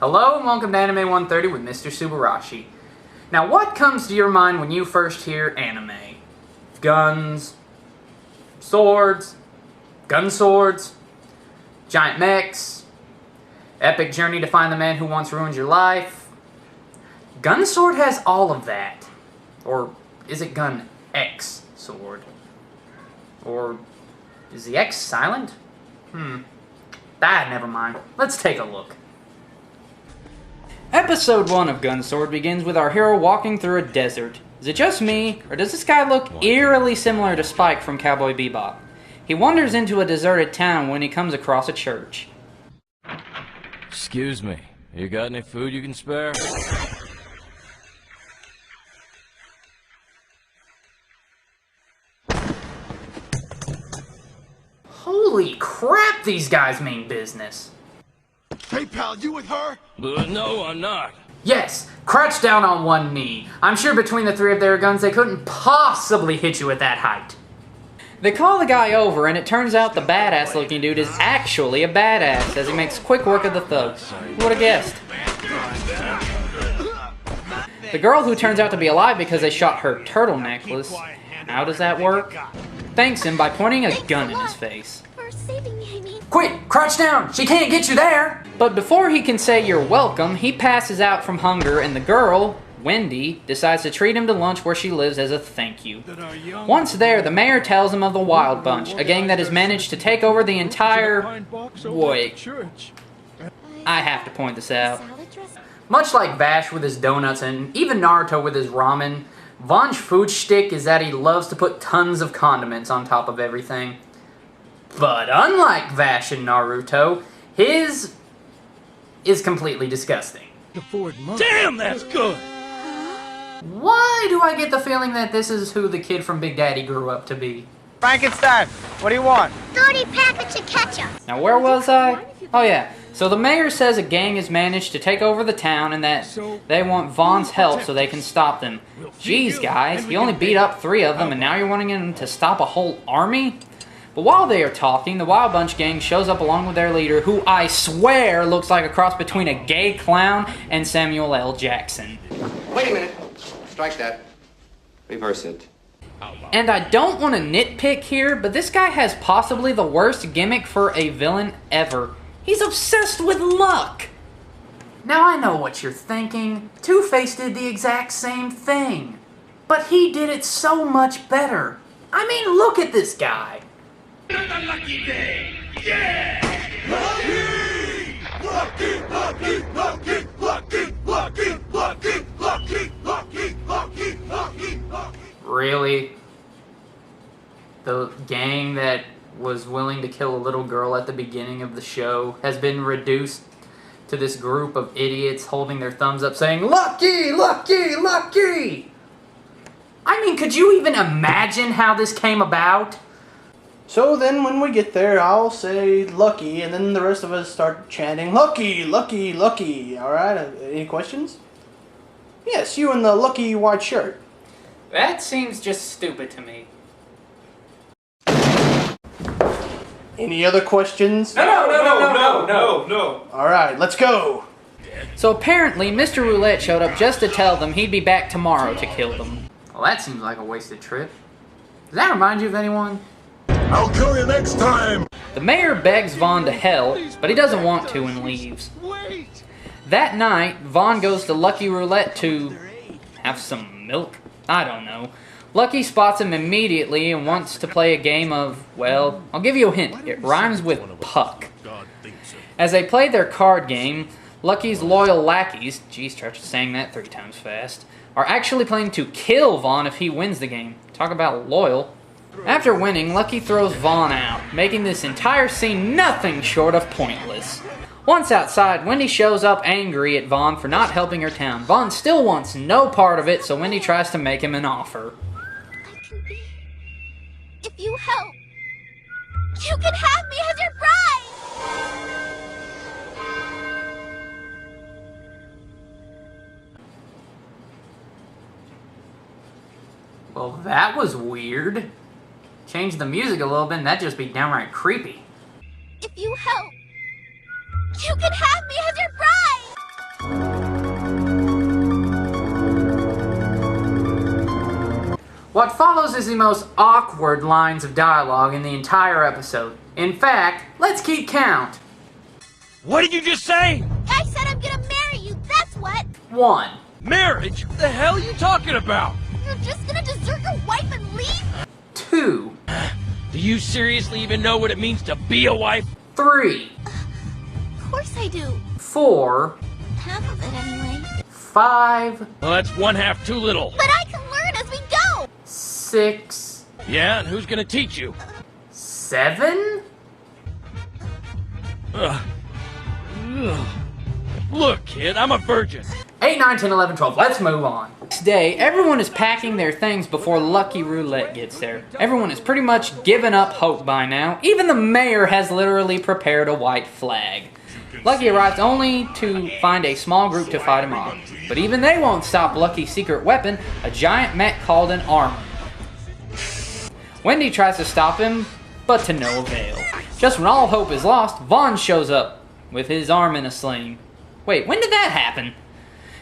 Hello and welcome to Anime 130 with Mr. Subarashi. Now what comes to your mind when you first hear anime? Guns, swords, gun swords, giant mechs, epic journey to find the man who once ruined your life. Gun sword has all of that. Or is it gun X sword? Or is the X silent? Never mind. Let's take a look. Episode 1 of Gun Sword begins with our hero walking through a desert. Is it just me, or does this guy look eerily similar to Spike from Cowboy Bebop? He wanders into a deserted town when he comes across a church. Excuse me, you got any food you can spare? Holy crap, these guys mean business. Hey pal, you with her? No, I'm not. Yes, crouch down on one knee. I'm sure between the three of their guns they couldn't possibly hit you at that height. They call the guy over and it turns out the badass looking dude is actually a badass as he makes quick work of the thugs. Who would have guessed? The girl who turns out to be alive because they shot her turtle necklace. How does that work? Thanks him by pointing a gun in his face. Quick, crouch down! She can't get you there! But before he can say you're welcome, he passes out from hunger and the girl, Wendy, decides to treat him to lunch where she lives as a thank you. Once there, the mayor tells him of the Wild Bunch, a gang that has managed to take over the entire... Wait. I have to point this out. Much like Vash with his donuts and even Naruto with his ramen, Von's food shtick is that he loves to put tons of condiments on top of everything. But unlike Vash and Naruto, his is completely disgusting. Damn, that's good! Why do I get the feeling that this is who the kid from Big Daddy grew up to be? Frankenstein, what do you want? 30 packets of ketchup. Now where was I? Oh yeah, so the mayor says a gang has managed to take over the town and that they want Von's help so they can stop them. Jeez guys, he only beat up 3 of them and now you're wanting him to stop a whole army? But while they are talking, the Wild Bunch gang shows up along with their leader, who I swear looks like a cross between a gay clown and Samuel L. Jackson. Wait a minute. Strike that. Reverse it. And I don't want to nitpick here, but this guy has possibly the worst gimmick for a villain ever. He's obsessed with luck! Now I know what you're thinking. Two-Face did the exact same thing. But he did it so much better. I mean, look at this guy. Another lucky day! Yeah! Lucky! Lucky, lucky, lucky, lucky, lucky, lucky, lucky, lucky, lucky, lucky, lucky. Really? The gang that was willing to kill a little girl at the beginning of the show has been reduced to this group of idiots holding their thumbs up saying, "Lucky, lucky, lucky!" I mean, could you even imagine how this came about? So then when we get there, I'll say lucky, and then the rest of us start chanting lucky, lucky, lucky. Alright, any questions? Yes, you in the lucky white shirt. That seems just stupid to me. Any other questions? No. Alright, let's go. So apparently, Mr. Roulette showed up just to tell them he'd be back tomorrow to kill them. Well, that seems like a wasted trip. Does that remind you of anyone? I'll kill you next time! The mayor begs Von to help, but he doesn't want to and leaves. That night, Von goes to Lucky Roulette to have some milk? I don't know. Lucky spots him immediately and wants to play a game of, well, I'll give you a hint. It rhymes with puck. As they play their card game, Lucky's loyal lackeys, geez, try saying that 3 times fast, are actually planning to kill Von if he wins the game. Talk about loyal. After winning, Lucky throws Von out, making this entire scene nothing short of pointless. Once outside, Wendy shows up angry at Von for not helping her town. Von still wants no part of it, so Wendy tries to make him an offer. I can be. If you help, you can have me as your bride! Well, that was weird. Change the music a little bit and that'd just be downright creepy. If you help, you can have me as your bride! What follows is the most awkward lines of dialogue in the entire episode. In fact, let's keep count. What did you just say? I said I'm gonna marry you, that's what! 1. Marriage? What the hell are you talking about? You're just gonna desert your wife and leave? 2. Do you seriously even know what it means to be a wife? 3. Of course I do. 4. Half of it anyway. 5. Well, that's one half too little. But I can learn as we go! 6. Yeah, and who's gonna teach you? 7. Ugh. Ugh. Look, kid, I'm a virgin. 8, 9, 10, 11, 12. Let's move on. Next day, everyone is packing their things before Lucky Roulette gets there. Everyone has pretty much given up hope by now. Even the mayor has literally prepared a white flag. Lucky arrives only to find a small group to fight him off. But even they won't stop Lucky's secret weapon, a giant mech called an armor. Wendy tries to stop him, but to no avail. Just when all hope is lost, Vaughn shows up with his arm in a sling. Wait, when did that happen?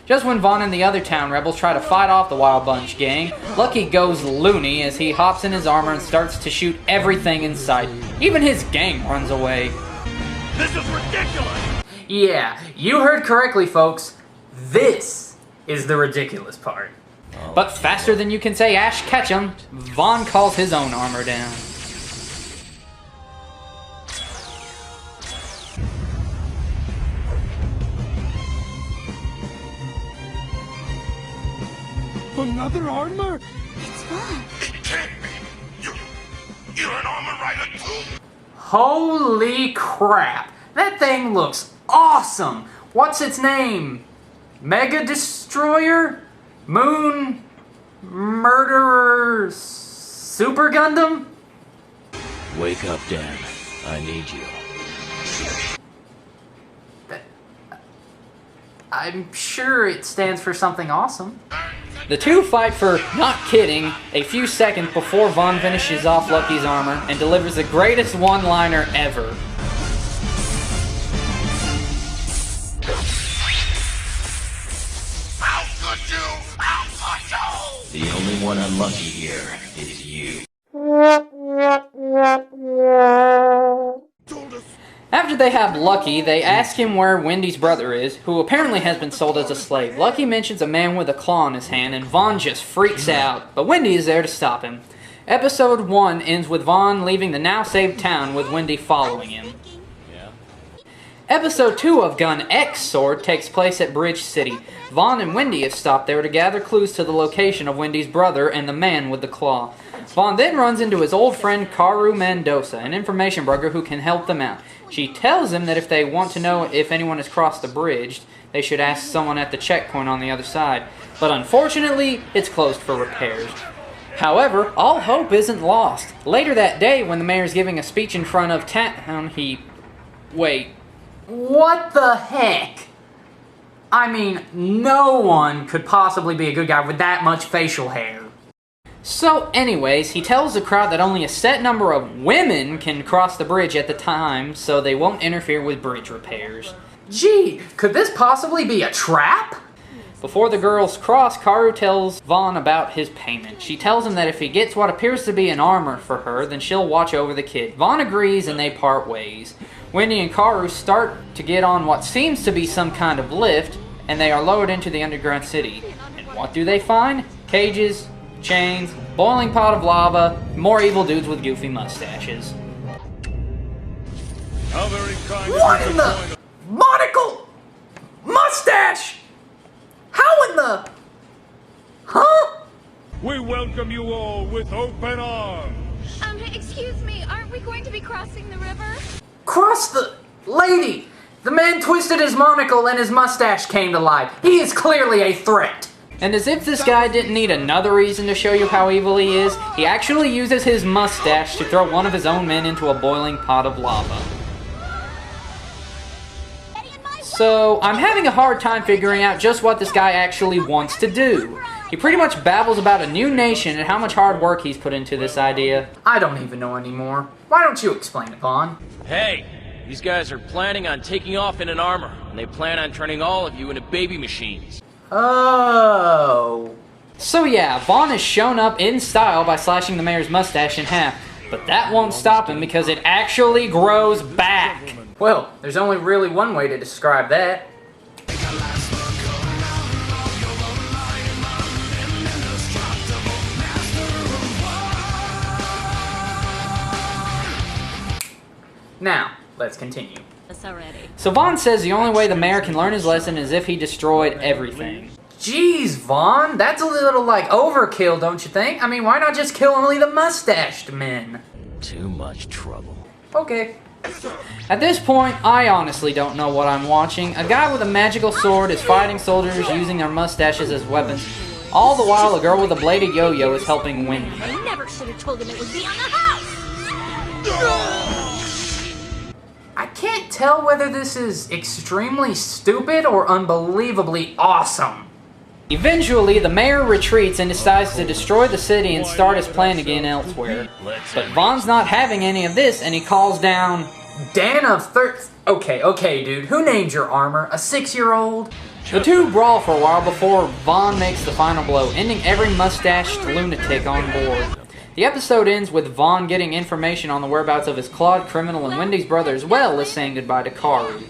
Just when Vaughn and the other town rebels try to fight off the Wild Bunch gang, Lucky goes loony as he hops in his armor and starts to shoot everything in sight. Even his gang runs away. This is ridiculous! Yeah, you heard correctly, folks. This is the ridiculous part. But faster than you can say Ash Ketchum, Vaughn calls his own armor down. Another armor? It's fun. It can't be. You're an armor rider too? Holy crap! That thing looks awesome! What's its name? Mega Destroyer? Moon Murderer Super Gundam? Wake up, Dan. I need you. I'm sure it stands for something awesome. The two fight for, not kidding, a few seconds before Vaughn finishes off Lucky's armor and delivers the greatest one-liner ever. How could you? How could you? The only one unlucky here is you. After they have Lucky, they ask him where Wendy's brother is, who apparently has been sold as a slave. Lucky mentions a man with a claw in his hand, and Vaughn just freaks out, but Wendy is there to stop him. Episode 1 ends with Vaughn leaving the now-saved town with Wendy following him. Episode 2 of Gun X Sword takes place at Bridge City. Vaughn and Wendy have stopped there to gather clues to the location of Wendy's brother and the man with the claw. Vaughn then runs into his old friend Karu Mendoza, an information broker who can help them out. She tells him that if they want to know if anyone has crossed the bridge, they should ask someone at the checkpoint on the other side. But unfortunately, it's closed for repairs. However, all hope isn't lost. Later that day, when the mayor's giving a speech in front of town, Wait. What the heck? I mean, no one could possibly be a good guy with that much facial hair. So anyways, he tells the crowd that only a set number of women can cross the bridge at the time, so they won't interfere with bridge repairs. Gee, could this possibly be a trap? Before the girls cross, Karu tells Vaughn about his payment. She tells him that if he gets what appears to be an armor for her, then she'll watch over the kid. Vaughn agrees and they part ways. Wendy and Karu start to get on what seems to be some kind of lift, and they are lowered into the underground city. And what do they find? Cages, chains, boiling pot of lava, more evil dudes with goofy mustaches. How very kind. What in the monocle? Mustache? How in the... Huh? We welcome you all with open arms. Excuse me, aren't we going to be crossing the river? Cross the... Lady! The man twisted his monocle and his mustache came to life. He is clearly a threat. And as if this guy didn't need another reason to show you how evil he is, he actually uses his mustache to throw one of his own men into a boiling pot of lava. So, I'm having a hard time figuring out just what this guy actually wants to do. He pretty much babbles about a new nation and how much hard work he's put into this idea. I don't even know anymore. Why don't you explain it, Vaughn? Hey, these guys are planning on taking off in an armor, and they plan on turning all of you into baby machines. Oh. So yeah, Vaughn has shown up in style by slashing the mayor's mustache in half, but that won't stop him because it actually grows back. Well, there's only really one way to describe that. Now, let's continue. So Vaughn says the only way the mayor can learn his lesson is if he destroyed everything. Jeez, Vaughn, that's a little like overkill, don't you think? I mean, why not just kill only the mustached men? Too much trouble. Okay. At this point, I honestly don't know what I'm watching. A guy with a magical sword is fighting soldiers using their mustaches as weapons. All the while, a girl with a bladed yo-yo is helping Wendy. I never should have told him it would be on the house! I can't tell whether this is extremely stupid or unbelievably awesome. Eventually, the mayor retreats and decides to destroy the city and start his plan again elsewhere. But Vaughn's not having any of this, and he calls down Dan of Okay, dude, who named your armor? A 6-year-old? The two brawl for a while before Vaughn makes the final blow, ending every mustached lunatic on board. The episode ends with Vaughn getting information on the whereabouts of his clawed criminal and Wendy's brother, as well as saying goodbye to Karu.